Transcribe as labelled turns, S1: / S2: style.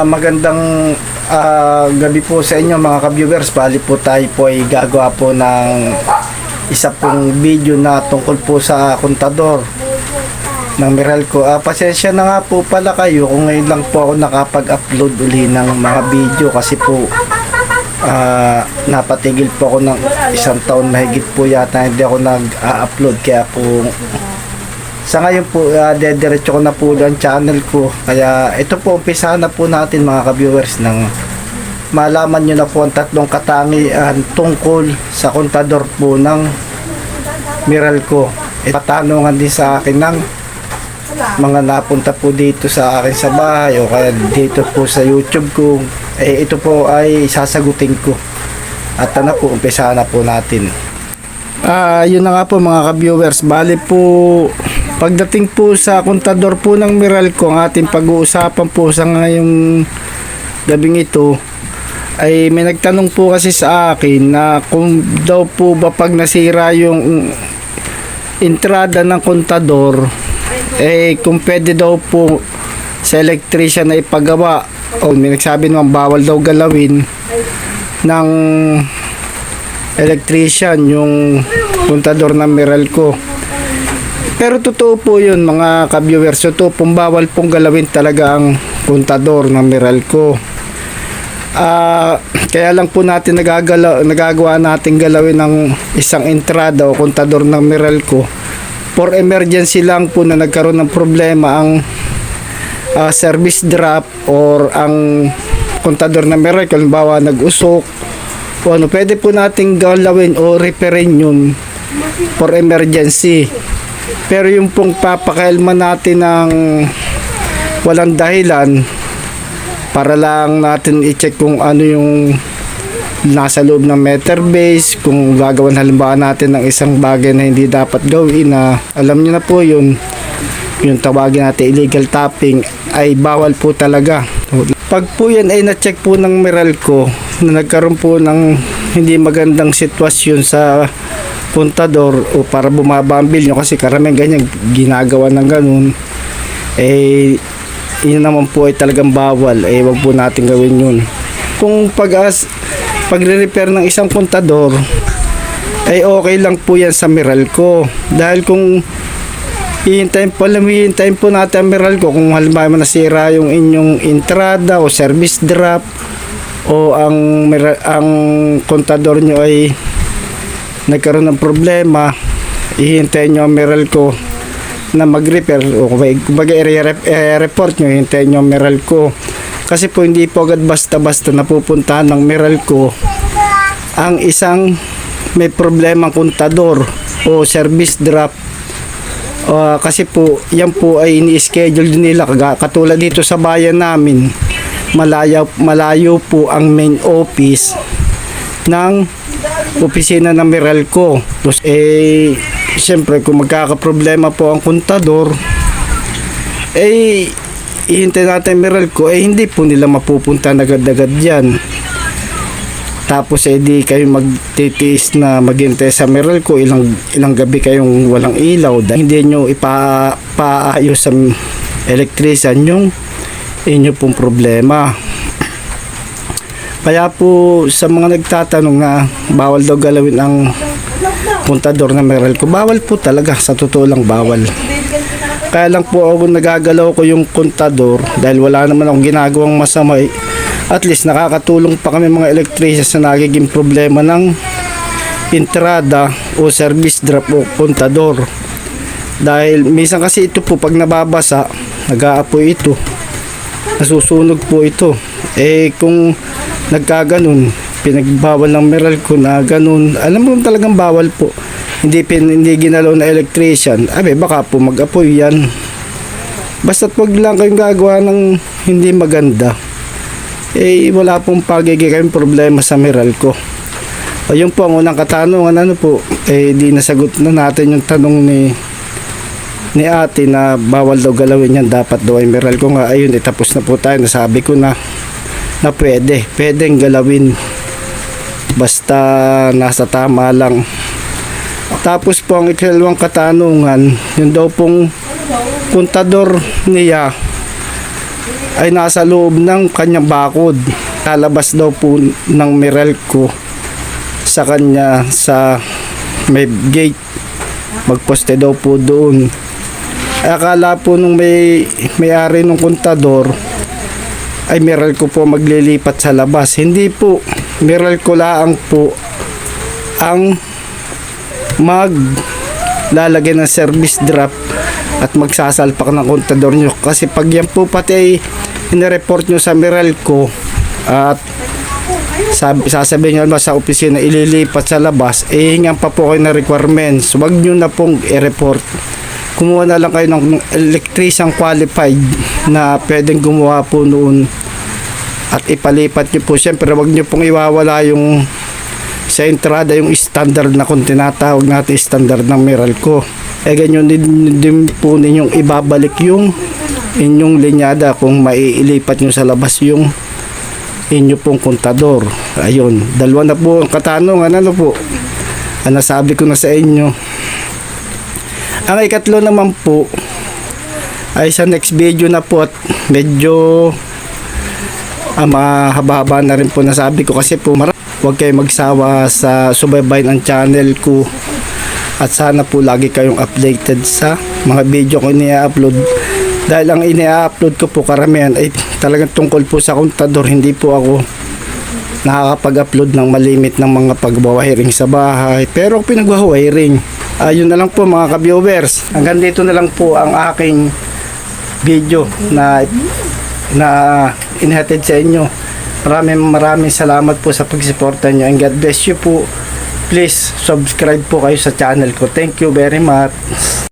S1: Magandang gabi po sa inyo mga ka-viewers. Bali po tayo po ay gagawa po ng isa pong video na tungkol po sa kontador ng Meralco. Pasensya na nga po pala kayo kung ngayon lang po ako nakapag-upload uli ng mga video kasi po napatigil po ako ng isang taon mahigit po yata hindi ako nag-upload, kaya po sa ngayon po dediretso ko na po ang channel ko. Kaya ito po, umpisa na po natin mga ka-viewers ng malaman nyo na po ang tatlong katangian tungkol sa kontador po ng Meralco. Patanungan din sa akin ng mga napunta po dito sa akin sa bahay o kaya dito po sa YouTube ko. Ito po ay sasagutin ko. At na po, umpisa na po natin. Yun na nga po mga ka-viewers. Bali po, pagdating po sa kontador po ng Meralco, ang ating pag-uusapan po sa ngayong gabing ito ay may nagtanong po kasi sa akin na kung daw po ba pag nasira yung entrada ng kontador kung pwede daw po sa electrician na ipagawa, o may nagsabi naman bawal daw galawin ng electrician yung kontador ng Meralco. Pero totoo po yun mga ka-viewers, totoo pong bawal pong galawin talaga ang kontador ng Meralco. Kaya lang po natin nagagawa natin galawin ng isang entrada o kontador ng Meralco for emergency lang po na nagkaroon ng problema ang service drop or ang kontador ng Meralco, halimbawa nag-usok o ano, pwede po natin galawin o repairin yun for emergency. Pero yung pong papakailman natin ng walang dahilan para lang natin i-check kung ano yung nasa loob ng meter base, kung gagawin halimbawa natin ng isang bagay na hindi dapat gawin, na alam nyo na po yun, yung tawagin natin illegal tapping, ay bawal po talaga. Pag po yan ay na-check po ng Meralco na nagkaroon po ng hindi magandang sitwasyon sa kontador o para bumaba ang bill nyo, kasi karamihan ganyan ginagawa ng ganun, yun naman po ay talagang bawal, wag po natin gawin yun. Kung pagre-repair ng isang kontador okay lang po yan sa Meralco, dahil kung hihintayin po natin ang Meralco kung halimbawa nasira yung inyong entrada o service drop o ang kontador nyo ay nagkaroon ng problema, hihintayin nyo ang Meralco na mag-repair o kumbaga i-report nyo, hihintayin nyo ang Meralco. Kasi po hindi po agad basta-basta napupuntahan ng Meralco ang isang may problema kontador o service drop. Kasi po yan po ay ini-schedule din nila, katulad dito sa bayan namin, malayo po ang main office ng opisina ng Meralco. Siyempre kung magkakaproblema po ang kontador, ihintay natin Meralco, hindi po nila mapupunta agad-agad yan. Tapos di kayo magtitiis na maghintay sa Meralco ilang gabi kayong walang ilaw dahil hindi nyo ipaayos sa electrician yung inyo pong problema. Kaya po sa mga nagtatanong na bawal daw galawin ang kontador ng Meralco, bawal po talaga, sa totoo lang bawal. Kaya lang po ako nagagalaw ko yung kontador dahil wala naman akong ginagawang masama. At least nakakatulong pa kami mga electricians na nagiging problema ng entrada o service drop o kontador. Dahil minsan kasi ito po pag nababasa, nag-aapoy ito, nasusunog po ito. Kung nagkaganon, pinagbawal ng Meralco na ganun, alam mo talagang bawal po, hindi ginalaw na electrician, baka po mag-apoy yan. Basta't wag lang kayong gagawa ng hindi maganda, wala pong kayong problema sa Meralco. Ayun po ang unang katanungan, di nasagot na natin yung tanong ni ate na bawal daw galawin yan, dapat daw ay Meralco nga. Ayun, tapos na po tayo, nasabi ko na pwedeng galawin basta nasa tama lang Tapos po ang ikalawang katanungan, yung daw pong kontador niya ay nasa loob ng kanyang bakod. Lalabas daw po ng Meralco sa kanya sa may gate. Magposte daw po doon. Akala po nung may-ari ng kontador ay Meralco po maglilipat sa labas. Hindi po. Meralco lang po ang maglalagay ng service draft at magsasalpak ng kontador nyo. Kasi pag yan po pati ay inireport nyo sa Meralco at sasabihin nyo sa opisina ililipat sa labas, hingan pa po kayo ng requirements. Huwag nyo na pong i-report. Kumuha na lang kayo ng electrician qualified na pwedeng gumawa po noon at ipalipat nyo po. Siyempre huwag nyo pong iwawala yung sa entrada yung standard na kung tinatawag natin standard ng Meralco. Ganyan din po ninyong ibabalik yung inyong linyada kung maiilipat nyo sa labas yung inyo pong kontador. Ayun, dalawa na po ang katanungan. Ano po ang nasabi ko na sa inyo. Ang ikatlo naman po ay sa next video na po at medyo mahaba-haba na rin po nasabi ko kasi po huwag kayo magsawa sa subaybayan ang channel ko at sana po lagi kayong updated sa mga video ko ini-upload dahil ang ini-upload ko po karamihan ay talagang tungkol po sa kontador. Hindi po ako nakakapag-upload ng malimit ng mga pagbawahiring sa bahay, pero pinagwawiring. Ayun na lang po mga ka-viewers, hanggang dito na lang po ang aking video na inihatid sa inyo. Maraming salamat po sa pagsuporta nyo and God bless you po. Please subscribe po kayo sa channel ko. Thank you very much.